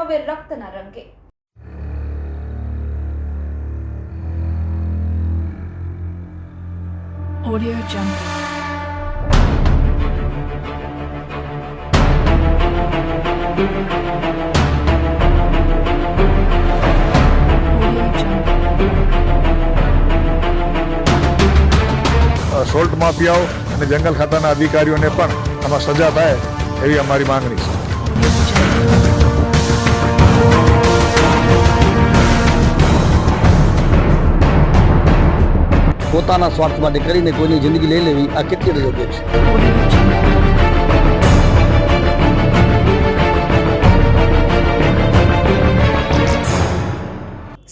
હવે રક્તના રંગે। Audio Jungle. Salt માફિયાઓ અને જંગલ ખાતાના અધિકારીઓને પણ આમાં સજા થાય એવી અમારી માંગણી છે। પોતાના સ્વાર્થ માટે કરીને કોઈની જિંદગી લઈ લેવી આ કેટલી યોગ્ય છે?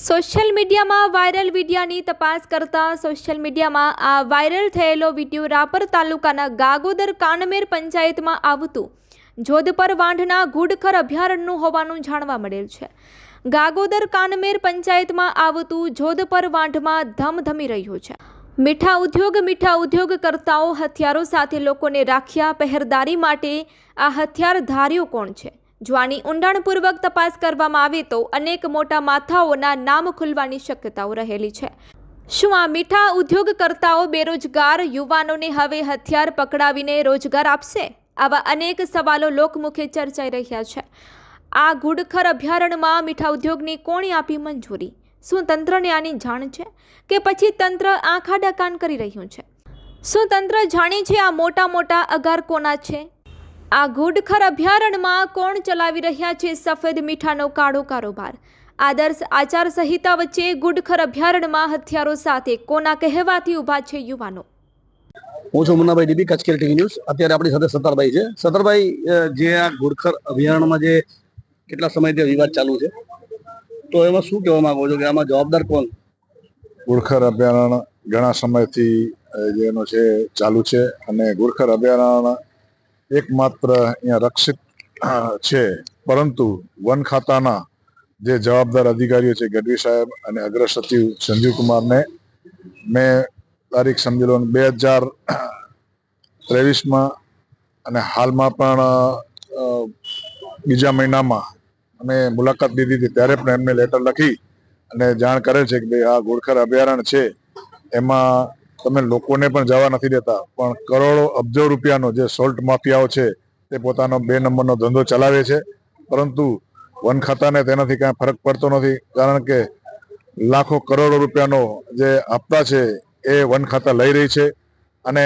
સોશિયલ મીડિયામાં વાયરલ વિડીયોની તપાસ કરતા સોશિયલ મીડિયામાં આ વાયરલ થયેલો વિડીયો રાપર તાલુકાના ગાગોદર કાનમેર પંચાયતમાં આવતું જોધપર વાંઢના ઘુડખર અભયારણ્યનું હોવાનું જાણવા મળેલ છે। ગાગોદર કાનમેર પંચાયતમાં આવતું જોધપર વાંઢમાં ધમધમી રહ્યું છે। મીઠા ઉદ્યોગકર્તાઓ હથિયારો સાથે લોકોને રાખ્યા પહેરદારી માટે આ હથિયારધારીઓ કોણ છે? જો આની ઊંડાણપૂર્વક તપાસ કરવામાં આવે તો અનેક મોટા માથાઓના નામ ખુલવાની શક્યતાઓ રહેલી છે। શું આ મીઠા ઉદ્યોગકર્તાઓ બેરોજગાર યુવાનોને હવે હથિયાર પકડાવીને રોજગાર આપશે? આવા અનેક સવાલો લોકમુખે ચર્ચાઈ રહ્યા છે। આ ઘુડખર અભયારણ્યમાં મીઠા ઉદ્યોગની કોણે આપી મંજૂરી? શું તંત્રને આની જાણ છે કે પછી તંત્ર આંખા ડકાન કરી રહ્યું છે? શું તંત્ર જાણે છે આ મોટા અગાર કોના છે? આ ઘુડખર અભયારણ્યમાં કોણ ચલાવી રહ્યા છે સફેદ મીઠાનો કાળો કારોબાર? આદર્શ આચાર સંહિતા વચ્ચે ઘુડખર અભયારણ્યમાં હથિયારો સાથે કોના કહેવાથી ઊભા છે યુવાનો? હું છું Munnabhai dB, Kutch care TV news. અત્યારે આપણી સાથે સત્તરભાઈ છે। સત્તરભાઈ, જે આ ઘુડખર અભયારણ્યમાં જે કેટલા સમયથી વિવાદ ચાલુ છે, તો એમાં શું કહેવા માંગો છો કે આમાં જવાબદાર કોણ? ઘુડખર અભયારણ્ય ઘણા સમયથી જેનો છે ચાલુ છે અને ઘુડખર અભયારણ્ય એકમાત્ર અહીંયા રક્ષિત છે, પરંતુ વન ખાતાના જે જવાબદાર અધિકારીઓ છે ગઢવી સાહેબ અને અગ્ર સચિવ સંજીવકુમારને મેં તારીખ સમજી લો 2023માં અને હાલમાં પણ બીજા મહિનામાં અમે મુલાકાત લીધી હતી, ત્યારે પણ એમને લેટર લખી અને જાણ કરેલ છે કે ભાઈ આ ઘુડખર અભયારણ્ય છે એમાં તમે લોકોને પણ જવા નથી દેતા, પણ કરોડો અબજો રૂપિયાનો જે સોલ્ટ માફિયાઓ છે તે પોતાનો 2 નંબરનો ધંધો ચલાવે છે, પરંતુ વન ખાતાને તેનાથી કાંઈ ફરક પડતો નથી, કારણ કે લાખો કરોડો રૂપિયાનો જે હપ્તા છે એ વન ખાતા લઈ રહી છે। અને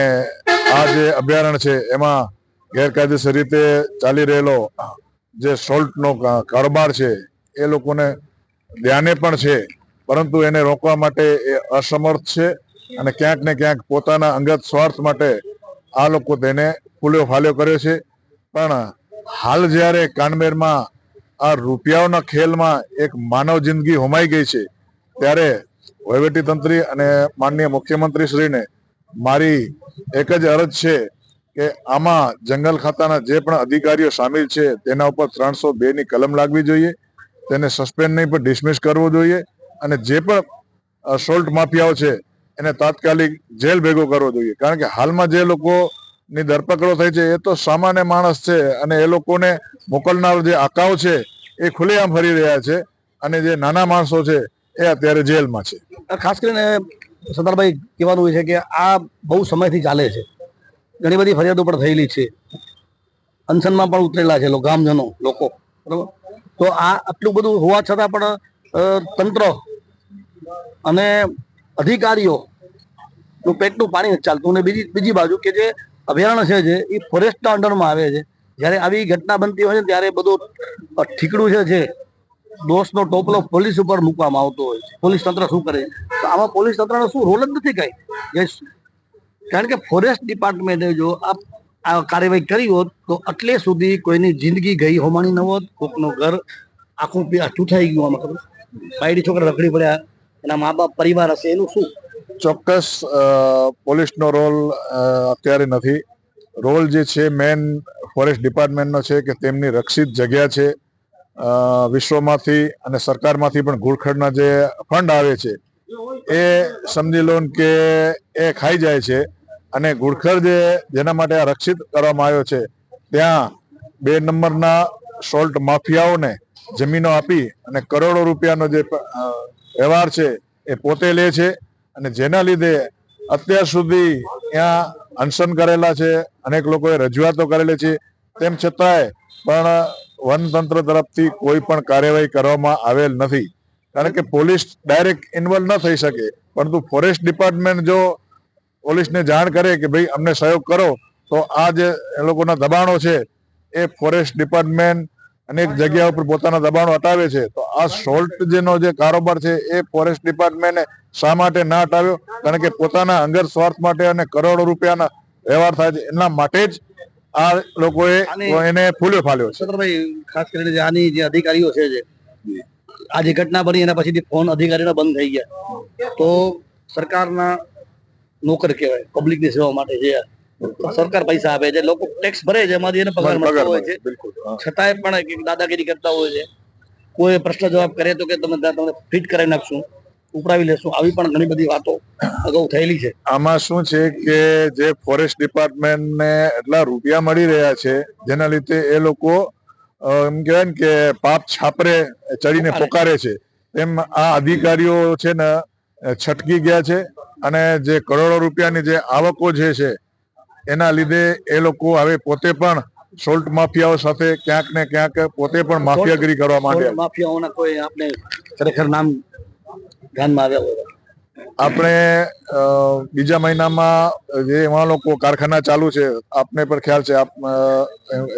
આ જે અભયારણ્ય છે એમાં ગેરકાયદેસર રીતે ચાલી રહેલો જે સોલ્ટનો કારોબાર છે એ લોકોને ધ્યાને પણ છે, પરંતુ એને રોકવા માટે એ અસમર્થ છે અને ક્યાંક ને ક્યાંક પોતાના અંગત સ્વાર્થ માટે આ લોકો તેને ફૂલ્યો ફાલ્યો કર્યો છે। પણ હાલ જ્યારે કાનમેરમાં આ રૂપિયાઓના ખેલમાં એક માનવ જિંદગી હોમાઈ ગઈ છે, ત્યારે વહીવટીતંત્રી અને માનનીય મુખ્યમંત્રીશ્રીને મારી એક જ અરજ છે કે આમાં જંગલ ખાતાના જે પણ અધિકારીઓ સામેલ છે તેના ઉપર 302ની કલમ લાગવી જોઈએ, તેને સસ્પેન્ડ નહીં પણ ડિસમિસ કરવો જોઈએ, અને જે પણ સોલ્ટ માફિયાઓ છે એને તાત્કાલિક જેલ ભેગો કરવો જોઈએ, કારણ કે હાલમાં જે લોકોની ધરપકડો થઈ છે એ તો સામાન્ય માણસ છે અને એ લોકોને મોકલનાર જે આકાઓ છે એ ખુલ્લેઆમ ફરી રહ્યા છે અને જે નાના માણસો છે એ અત્યારે જેલમાં છે। ખાસ કરીને સત્તરભાઈ કહેવાનું છે કે આ બહુ સમયથી ચાલે છે, ઘણી બધી ફરિયાદો પણ થયેલી છે, અનશનમાં પણ ઉતરેલા છે ગામજનો લોકો, બરાબર? તો આ આટલું બધું હોવા છતાં પણ તંત્ર અને અધિકારીઓ નું પેટનું પાણી નથી ચાલતું, અને બીજી બાજુ કે જે અભયારણ્ય છે એ ફોરેસ્ટના અંડરમાં આવે છે, જ્યારે આવી ઘટના બનતી હોય છે ત્યારે બધું ઠીકડું છે દોષનો ટોપલો પોલીસ ઉપર મૂકવામાં આવતો હોય છે। પોલીસ તંત્ર શું કરે? તો આમાં પોલીસ તંત્રનો શું રોલ જ નથી કઈ, કારણ કે ફોરેસ્ટ ડિપાર્ટમેન્ટે જો આ કાર્યવાહી કરી હોત તો એટલે સુધી કોઈની જિંદગી ગઈ હોમાણી ન હોત, કોકનું ઘર આખું ચૂથાઈ ગયું, આમાં ખબર બાયડી છોકરા રખડી પડ્યા, એના મા બાપ પરિવાર હશે, એનું શું? ચોક્કસ પોલીસનો રોલ અત્યારે નથી। રોલ જે છે મેન ફોરેસ્ટ ડિપાર્ટમેન્ટનો છે કે તેમની રક્ષિત જગ્યા છે, વિશ્વમાંથી અને સરકારમાંથી પણ ઘુડખરના જે ફંડ આવે છે એ સમજી લો કે એ ખાઈ જાય છે, અને ઘુડખર જેના માટે આ રક્ષિત કરવામાં આવ્યો છે ત્યાં 2 નંબરના સોલ્ટ માફિયાઓને જમીનો આપી અને કરોડો રૂપિયાનો જે વ્યવહાર છે એ પોતે લે છે, અને જેના લીધે અત્યાર સુધી ત્યાં અનશન કરેલા છે, અનેક લોકોએ રજૂઆતો કરેલી છે, તેમ છતાંય પણ વનતંત્ર તરફથી કોઈ પણ કાર્યવાહી કરવામાં આવેલ નથી. કારણ કે પોલીસ ડાયરેક્ટ ઇન્વોલ્વ ન થઈ શકે, પરંતુ ફોરેસ્ટ ડિપાર્ટમેન્ટ જો પોલીસને જાણ કરે કે ભાઈ અમને સહયોગ કરો, તો આ જે એ લોકોના દબાણો છે એ ફોરેસ્ટ ડિપાર્ટમેન્ટ અનેક જગ્યા ઉપર પોતાના દબાણો હટાવે છે. તો આ સોલ્ટ જેનો જે કારોબાર છે એ ફોરેસ્ટ ડિપાર્ટમેન્ટે શા માટે ના હટાવ્યો? કારણ કે પોતાના અંગત સ્વાર્થ માટે અને કરોડો રૂપિયાના વ્યવહાર થાય છે એના માટે જ આ લોકોએ એને ફૂલ્યો ફાલ્યો છે. સતરભાઈ, ખાસ કરીને જે આની જે અધિકારીઓ છે, જે આ જે ઘટના બની એના પછીથી ફોન અધિકારીના બંધ થઈ ગયા, તો સરકારના નોકર કહેવાય, પબ્લિકની સેવા માટે છે. સરકાર પૈસા આપે છે, લોકો ટેક્સ ભરે છે, એમાંથી એને પગાર મળતો હોય છે, છતાંય પણ દાદાગીરી કરતા હોય છે. કોઈ પ્રશ્ન જવાબ કરે તો કે તમને ફિટ કરાવી નાખશું, ઉપડાવી લેશું, આવી પણ ઘણી બધી વાતો અગાઉ થયેલી છે. આમાં શું છે કે જે ફોરેસ્ટ ડિપાર્ટમેન્ટને એટલા રૂપિયા મળી રહ્યા છે, જેના લીધે એ લોકો એમ કહેવાય ને કે પાપ છાપરે ચડીને પોકારે છે, એમ આ અધિકારીઓ છે ને છટકી ગયા છે. અને જે કરોડો રૂપિયાની જે આવકો જે છે એના લીધે એ લોકો હવે પોતે પણ સોલ્ટ માફિયાઓ સાથે ક્યાંક ને ક્યાંક પોતે પણ માફિયાગીરી કરવા માંડ્યા. માફિયાઓના કોઈ આપણે ખરેખર નામ ધ્યાનમાં આવ્યા હોય? આપણે બીજા મહિનામાં જે એવા લોકો કારખાના ચાલુ છે, આપને પણ ખ્યાલ છે, આપ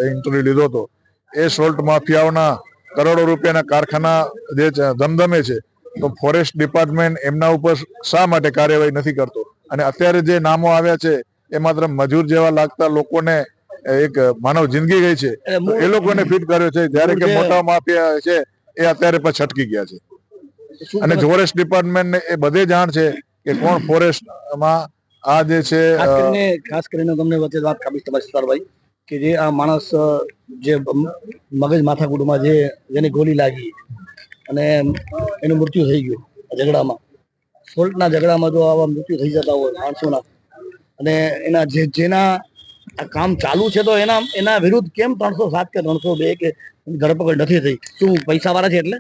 ઇન્ટરવ્યુ લીધો હતો, એ સોલ્ટ માફિયાઓના કરોડો રૂપિયાના કારખાના જે ધમધમે છે, તો ફોરેસ્ટ ડિપાર્ટમેન્ટ એમના ઉપર શા માટે કાર્યવાહી નથી કરતો? અને અત્યારે જે નામો આવ્યા છે એ માત્ર મજૂર જેવા લાગતા લોકોને એક માનવ જિંદગી ગઈ છે, એ લોકોને ફિટ કર્યો છે, જ્યારે કે મોટા માફિયા છે એ અત્યારે પણ છટકી ગયા છે. અને ફોરેસ્ટ ડિપાર્ટમેન્ટને એ બધે જાણ છે કે કોણ ફોરેસ્ટમાં આ જે છે. ખાસ કરીને તમને વચ્ચે વાત કાપીશ તમારી સરભાઈ, કે જે આ માણસ જે મગજ માથાકૂટમાં જેને ગોળી લાગી અને એનું મૃત્યુ થઈ ગયું ઝઘડામાં, સોલ્ટના ઝઘડામાં જો આવા મૃત્યુ થઈ જતા હોય માણસોના, અને એના જેના આ કામ ચાલુ છે, તો એના વિરુદ્ધ કેમ 307 કે 302 કે ધરપકડ નથી થઈ? શું પૈસા વાળા છે એટલે?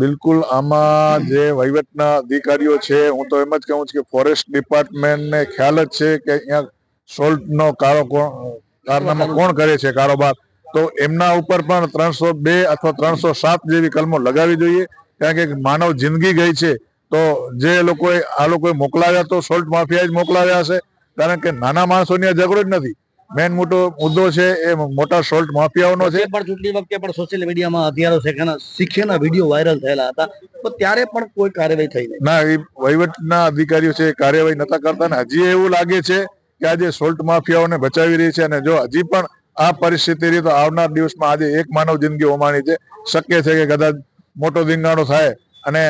બિલકુલ આમાં જે વહીવટના અધિકારીઓ છે, હું તો એમ જ કહું છું કે ફોરેસ્ટ ડિપાર્ટમેન્ટને ખ્યાલ જ છે કે અહીંયા સોલ્ટનો કારનામા કોણ કરે છે કારોબાર, તો એમના ઉપર પણ 302 અથવા 307 જેવી કલમો લગાવી જોઈએ. કારણ કે માનવ જિંદગી ગઈ છે, તો જે લોકોએ આ લોકોએ મોકલાવ્યા તો સોલ્ટ માફિયા જ મોકલાવ્યા હશે. કારણ કે નાના માણસોની આ ઝઘડો જ નથી, મેન મોટો મુદ્દો છે એ મોટા સોલ્ટ માફિયાઓનો છે. પણ ચૂંટણી વખતે પણ સોશિયલ મીડિયામાં હથિયારો શીખ્યાના વિડીયો વાયરલ થયેલા હતા, તો ત્યારે પણ કોઈ કાર્યવાહી થઈ નહીં. ના, એ વહીવટના અધિકારીઓ છે કાર્યવાહી નતા કરતા, ને હજી એવું લાગે છે કે આજે સોલ્ટ માફિયાઓને બચાવી રહી છે. અને જો હજી પણ આ પરિસ્થિતિ રહી તો આવનાર દિવસમાં આજે એક માનવ જિંદગી હોમાણી છે. શક્ય છે કે કદાચ મોટો ધીંગાણો થાય અને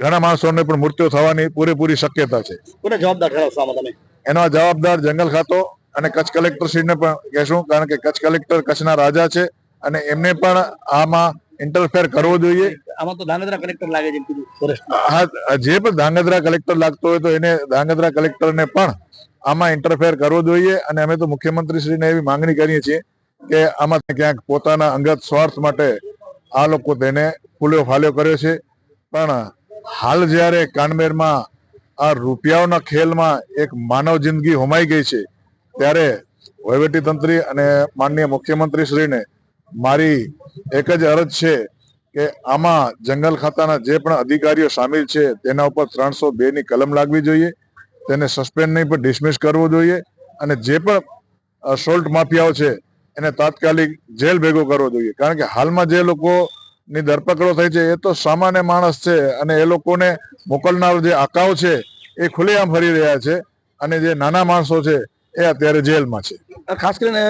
ઘણા માણસોને પણ મૃત્યુ થવાની પૂરેપૂરી શક્યતા છે. કોને જવાબદાર ઠરાવશો આમાં તમે? એનો જવાબદાર જંગલ ખાતો અને કચ્છ કલેક્ટરશ્રીને પણ કહેશું, કારણ કે કચ્છ કલેક્ટર કચ્છના રાજા છે અને એમને પણ આમાં ઇન્ટરફેર કરવો જોઈએ. આમાં તો ધાંગધ્રા કલેક્ટર લાગે છે. હા, જે પણ ધાંગધ્રા કલેક્ટર લાગતો હોય તો એને ધાંગધ્રા કલેક્ટરને પણ આમાં ઇન્ટરફેર કરવો જોઈએ. અને અમે તો મુખ્યમંત્રીશ્રીને એવી માંગણી કરીએ છીએ કે આમાં ક્યાંક પોતાના અંગત સ્વાર્થ માટે આ લોકો તેને ફૂલ્યો ફાલ્યો કર્યો છે. પણ હાલ જ્યારે કાનમેરમાં આ રૂપિયાઓના ખેલમાં એક માનવ જિંદગી હોમાઈ ગઈ છે, ત્યારે વહીવટીતંત્રી અને માનનીય મુખ્યમંત્રીશ્રીને મારી એક જ અરજ છે કે આમાં જંગલ ખાતાના જે પણ અધિકારીઓ સામેલ છે તેના ઉપર 302 ની કલમ લાગવી જોઈએ, તેને સસ્પેન્ડ નહીં પણ ડિસમિસ કરવો જોઈએ, અને જે પણ સોલ્ટ માફિયાઓ છે એને તાત્કાલિક જેલ ભેગો કરવો જોઈએ. કારણ કે હાલમાં જે લોકોની ધરપકડો થઈ છે એ તો સામાન્ય માણસ છે, અને એ લોકોને મોકલનાર જે આકાઓ છે એ ખુલ્લેઆમ ફરી રહ્યા છે, અને જે નાના માણસો છે એ અત્યારે જેલમાં છે. ખાસ કરીને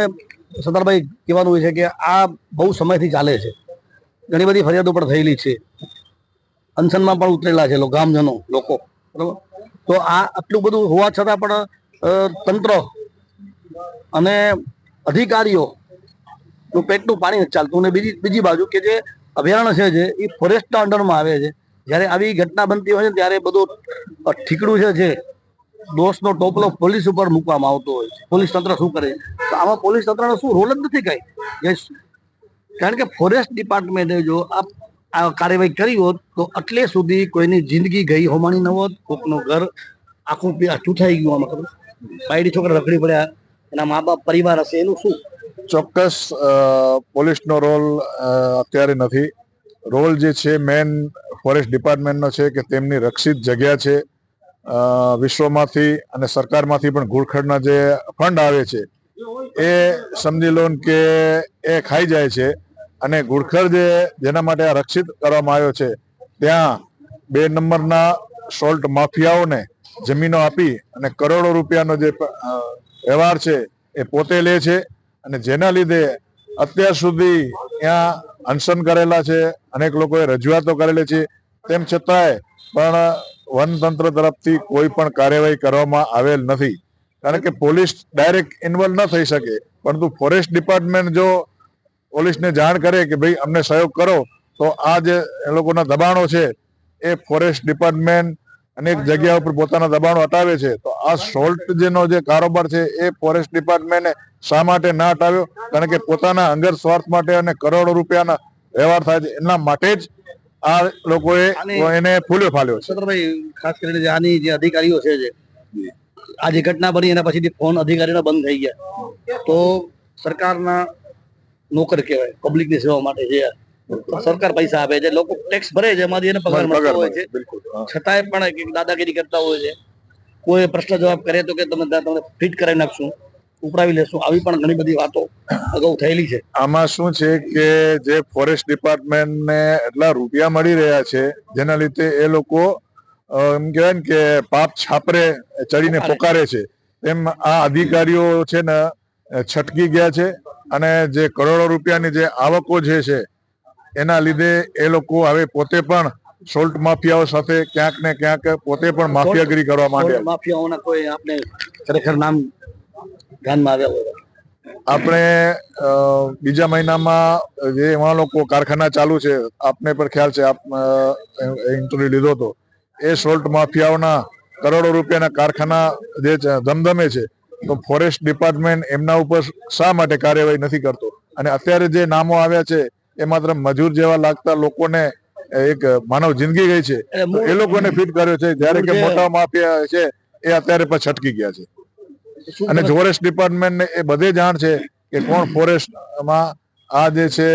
સરદારભાઈ કહેવાનું છે કે આ બહુ સમયથી ચાલે છે, ઘણી બધી ફરિયાદો પણ થયેલી છે, અનશનમાં પણ ઉતરેલા છે ગામજનો લોકો, બરાબર? તો આ આટલું બધું હોવા છતાં પણ તંત્ર અને અધિકારીઓ પેટનું પાણી નથી ચાલતું. અને બીજી બાજુ કે જે અભયારણ્ય છે એ ફોરેસ્ટના અંડરમાં આવે છે, જ્યારે આવી ઘટના બનતી હોય છે ત્યારે બધું ઠીકડું છે દોષનો ટોપલો પોલીસ ઉપર મૂકવામાં આવતો હોય છે. પોલીસ તંત્ર શું કરે? તો આમાં પોલીસ તંત્રનો શું રોલ જ નથી કઈ. કારણ કે ફોરેસ્ટ ડિપાર્ટમેન્ટે જો આ કાર્યવાહી કરી હોત તો એટલે સુધી કોઈની જિંદગી ગઈ હોમાણી ન હોત, કોકનું ઘર આખું ચૂથાઈ ગયું. આમાં ખબર બાયડી છોકરા રખડી પડ્યા, એના મા બાપ પરિવાર હશે, એનું શું? ચોક્કસ પોલીસનો રોલ અત્યારે નથી. રોલ જે છે મેન ફોરેસ્ટ ડિપાર્ટમેન્ટનો છે કે તેમની રક્ષિત જગ્યા છે. વિશ્વમાંથી અને સરકારમાંથી પણ ઘૂડખરના જે ફંડ આવે છે એ સમજી લો કે એ ખાઈ જાય છે. અને ઘૂડખર જેના માટે આ રક્ષિત કરવામાં આવ્યો છે ત્યાં 2 નંબરના સોલ્ટ માફિયાઓને જમીનો આપી અને કરોડો રૂપિયાનો જે વ્યવહાર છે એ પોતે લે છે. અને જેના લીધે અત્યાર સુધી ત્યાં અનશન કરેલા છે, અનેક લોકોએ રજૂઆતો કરેલી છે, તેમ છતાંય પણ વનતંત્ર તરફથી કોઈ પણ કાર્યવાહી કરવામાં આવેલ નથી. કારણ કે પોલીસ ડાયરેક્ટ ઇન્વોલ્વ ન થઈ શકે, પરંતુ ફોરેસ્ટ ડિપાર્ટમેન્ટ જો પોલીસને જાણ કરે કે ભાઈ અમને સહયોગ કરો, તો આ જે એ લોકોના દબાણો છે એ ફોરેસ્ટ ડિપાર્ટમેન્ટ અનેક જગ્યા ઉપર પોતાના દબાણો હટાવે છે. તો આ સોલ્ટ જેનો જે કારોબાર છે એ ફોરેસ્ટ ડિપાર્ટમેન્ટે શા માટે ના હટાવ્યો? કારણ કે પોતાના અંગત સ્વાર્થ માટે અને કરોડો રૂપિયાના વ્યવહાર થાય છે એના માટે જ આ લોકોએ એને ફૂલ્યો ફાલ્યો છે. સતરભાઈ, ખાસ કરીને જે આની જે અધિકારીઓ છે, જે આ જે ઘટના બની એના પછીથી ફોન અધિકારીના બંધ થઈ ગયા, તો સરકારના નોકર કહેવાય, પબ્લિકની સેવા માટે છે. સરકાર પૈસા આપે છે, લોકો ટેક્સ ભરે છે, એમાંથી એને પગાર મળતો હોય છે, છતાંય પણ દાદાગીરી કરતા હોય છે. કોઈ પ્રશ્ન જવાબ કરે તો કે તમને ફિટ કરાવી નાખશું, ઉપડાવી લેશું. આવી પણ ઘણી બધી વાતો અગાઉ થયેલી છે. આમાં શું છે કે જે ફોરેસ્ટ ડિપાર્ટમેન્ટને એટલા રૂપિયા મળી રહ્યા છે જેના લીધે એ લોકો એમ કહેવાય ને કે પાપ છાપરે ચડીને પોકારે છે, તેમ આ અધિકારીઓ છે ને છટકી ગયા છે. અને જે કરોડો રૂપિયાની જે આવકો જે છે એના લીધે એ લોકો હવે પોતે પણ સોલ્ટ માફિયાઓ સાથે ક્યાંક ને ક્યાંક પોતે પણ માફિયાગીરી કરવા માંડ્યા. માફિયાઓના કોઈ આપણે ખરેખર નામ ધ્યાનમાં આવ્યા હોય? આપણે બીજા મહિનામાં જે એમાં લોકો કારખાના ચાલુ છે, આપને પણ ખ્યાલ છે, આપ ઇન્ટરવ્યુ લીધો હતો, એ સોલ્ટ માફિયાઓના કરોડો રૂપિયાના કારખાના જે ધમધમે છે. તો ફોરેસ્ટ ડિપાર્ટમેન્ટ એમના ઉપર શા માટે કાર્યવાહી નથી કરતો? અને અત્યારે જે નામો આવ્યા છે એ માત્ર મજૂર જેવા લાગતા લોકોને એક માનવ જિંદગી ગઈ છે, એ લોકોને ફિટ કર્યો છે, જ્યારે કે મોટા માફિયા છે એ અત્યારે પણ છટકી ગયા છે. અને ફોરેસ્ટ ડિપાર્ટમેન્ટને એ બધે જાણ છે કે કોણ ફોરેસ્ટમાં આ જે છે.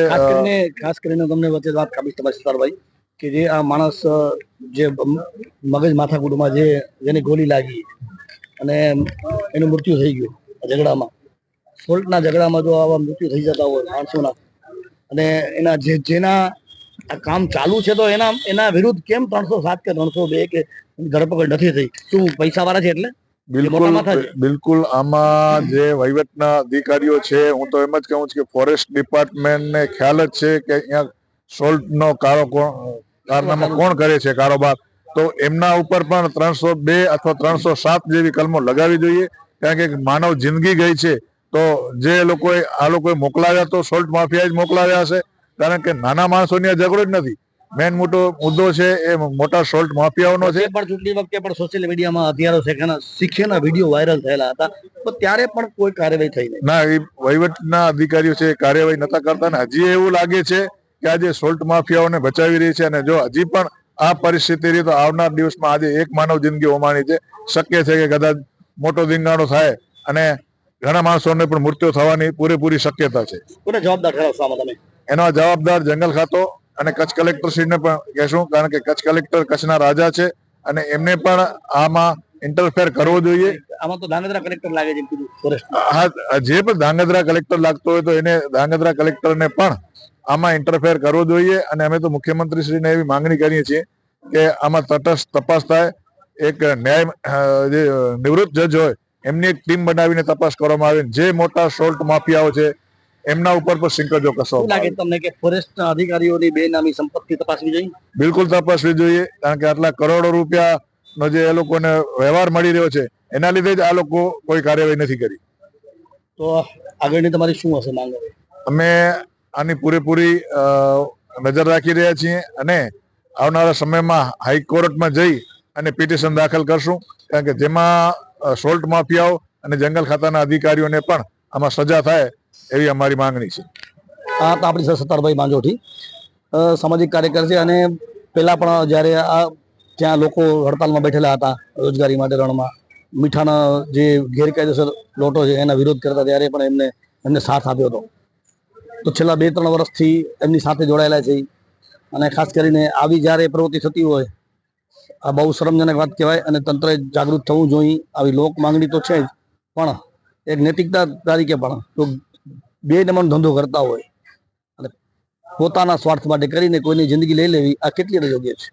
ખાસ કરીને તમને વચ્ચે વાત કાપીશ તમારી સરભાઈ, કે જે આ માણસ જે મગજ માથાકૂટમાં જેની ગોલી લાગી અને એનું મૃત્યુ થઈ ગયું ઝઘડામાં, સોલ્ટના ઝઘડામાં જો આવા મૃત્યુ થઈ જતા હોય માણસોના, અને એના જેના આ કામ ચાલુ છે, તો એના વિરુદ્ધ કેમ 307 કે 302 કે ધરપકડ નથી થઈ? શું પૈસા વાળા છે એટલે? બિલકુલ આમાં જે વહીવટના અધિકારીઓ છે, હું તો એમ જ કહું છું કે ફોરેસ્ટ ડિપાર્ટમેન્ટને ખ્યાલ જ છે કે અહીંયા સોલ્ટનો કારનામા કોણ કરે છે કારોબાર, તો એમના ઉપર પણ 302 અથવા 307 જેવી કલમો લગાવવી જોઈએ. કારણ કે માનવ જિંદગી ગઈ છે, તો જે લોકોએ આ લોકોએ મોકલાવ્યા તો સોલ્ટ માફિયા જ મોકલાવ્યા હશે. કારણ કે નાના માણસોની ઝઘડો જ નથી, મેન મોટો મુદ્દો છે એ મોટા સોલ્ટ માફિયાઓનો છે. પણ ચૂંટણી વખતે પણ સોશિયલ મીડિયામાં હથિયારો શીખેના વિડીયો વાયરલ થયેલા હતા, તો ત્યારે પણ કોઈ કાર્યવાહી થઈ નહીં. ના, એ વહીવટના અધિકારીઓ છે કાર્યવાહી નતા કરતા, ને હજી એવું લાગે છે કે આજે સોલ્ટ માફિયાઓને બચાવી રહી છે. અને જો હજી પણ આ પરિસ્થિતિ રહી તો આવનાર દિવસમાં આજે એક માનવ જિંદગી હોમાણી છે. શક્ય છે કે કદાચ મોટો ધીંગાણો થાય અને ઘણા માણસોને પણ મૃત્યુ થવાની પૂરેપૂરી શક્યતા છે. કોને જવાબદાર ઠરાવશો આમાં તમે? એનો જવાબદાર જંગલ ખાતો અને કચ્છ કલેક્ટરશ્રીને પણ કહેશું, કારણ કે કચ્છ કલેક્ટર કચ્છના રાજા છે અને એમને પણ આમાં ઇન્ટરફેર કરવો જોઈએ. આમાં તો ધાંગધ્રા કલેક્ટર લાગે છે. હા, જે પણ ધાંગધ્રા કલેક્ટર લાગતો હોય તો એને ધાંગધ્રા કલેક્ટરને પણ આમાં ઇન્ટરફેર કરવો જોઈએ. અને અમે તો મુખ્યમંત્રીશ્રીને એવી માંગણી કરીએ છીએ કે આમાં તટસ્થ તપાસ થાય. એક ન્યાય જે નિવૃત્ત જજ હોય એમની એક ટીમ બનાવીને તપાસ કરવામાં આવે. જે મોટા સોલ્ટ માફિયાઓ છે એમના ઉપર પણ સિંકજો કસવામાં આવે. તમને કે ફોરેસ્ટ અધિકારીઓની બેનામી સંપત્તિ તપાસવી જોઈએ? બિલકુલ તપાસવી જોઈએ, કારણ કે આટલા કરોડો રૂપિયાનો જે એ લોકોને વ્યવહાર મળી રહ્યો છે એના લીધે જ આ લોકો કોઈ કાર્યવાહી નથી કરી. તો આગળની તમારી શું હશે માંગ? અમે આની પૂરેપૂરી નજર રાખી રહ્યા છીએ અને આવનારા સમયમાં હાઈકોર્ટમાં જઈ અને પિટિશન દાખલ કરશું. કારણ કે જેમાં સોલ્ટ માફિયાઓ અને જંગલ ખાતાના અધિકારીઓને પણ આમાં સજા થાય એવી અમારી માંગણી છે. આ હતા આપણી સાથે સત્તારભાઈ માંજોઠી, સામાજિક કાર્યકર છે. અને પહેલા પણ જ્યારે આ ત્યાં લોકો હડતાલમાં બેઠેલા હતા રોજગારી માટે રણમાં, મીઠાના જે ગેરકાયદેસર લોટો છે એના વિરોધ કરતા, ત્યારે પણ એમને સાથ આપ્યો હતો. તો છેલ્લા 2-3 વર્ષથી એમની સાથે જોડાયેલા છે. અને ખાસ કરીને આવી જ્યારે પ્રવૃત્તિ થતી હોય, આ બહુ શરમજનક વાત કહેવાય. અને તંત્રએ જાગૃત થવું જોઈએ. આવી લોક માંગણી તો છે જ, પણ એક નૈતિકતા તરીકે પણ તો 2 નંબરનો ધંધો કરતા હોય અને પોતાના સ્વાર્થ માટે કરીને કોઈની જિંદગી લઈ લેવી, આ કેટલી યોગ્ય છે?